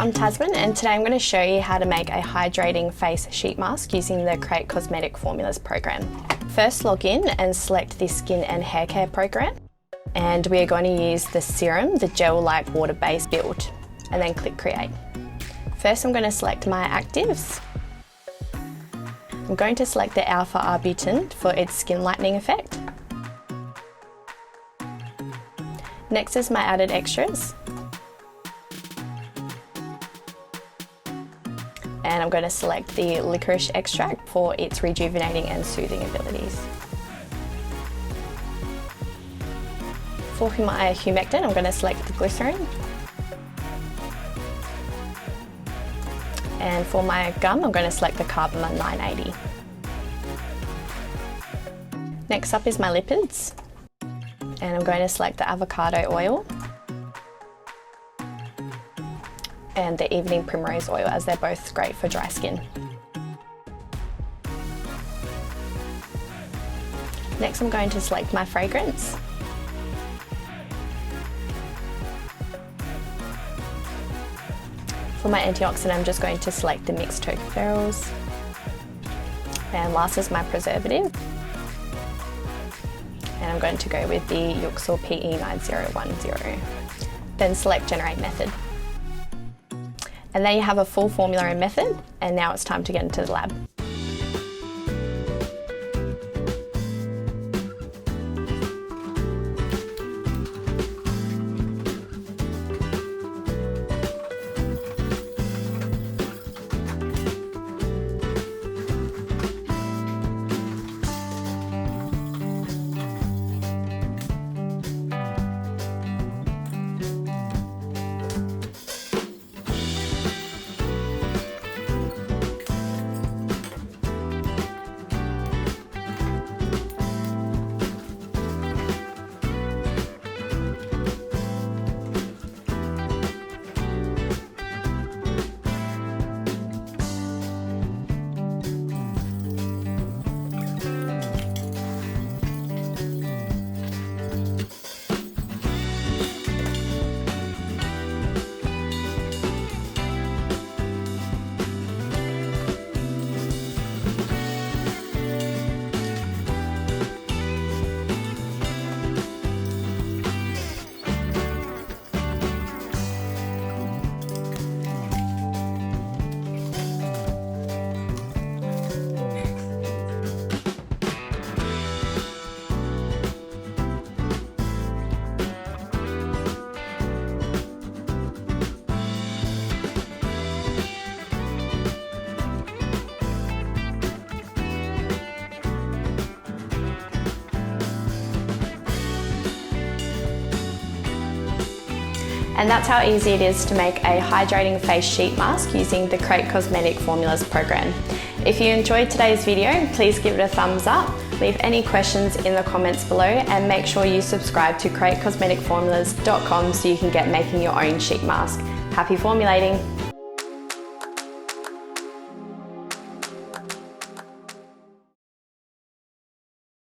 I'm Tasman, and today I'm going to show you how to make a hydrating face sheet mask using the Create Cosmetic Formulas program. First, log in and select the skin and hair care program, and we are going to use the serum, the gel-like water-based build, and then click Create. First, I'm going to select my actives. I'm going to select the alpha arbutin for its skin lightening effect. Next is my added extras. And I'm going to select the licorice extract for its rejuvenating and soothing abilities. For my humectant, I'm going to select the glycerin. And for my gum, I'm going to select the Carbamide 980. Next up is my lipids. And I'm going to select the avocado oil and the evening primrose oil, as they're both great for dry skin. Next, I'm going to select my fragrance. For my antioxidant, I'm just going to select the mixed tocopherols. And last is my preservative. And I'm going to go with the Yuxel PE9010. Then select Generate Method. And there you have a full formula and method, and now it's time to get into the lab. And that's how easy it is to make a hydrating face sheet mask using the Create Cosmetic Formulas program. If you enjoyed today's video, please give it a thumbs up, leave any questions in the comments below, and make sure you subscribe to createcosmeticformulas.com so you can get making your own sheet mask. Happy formulating!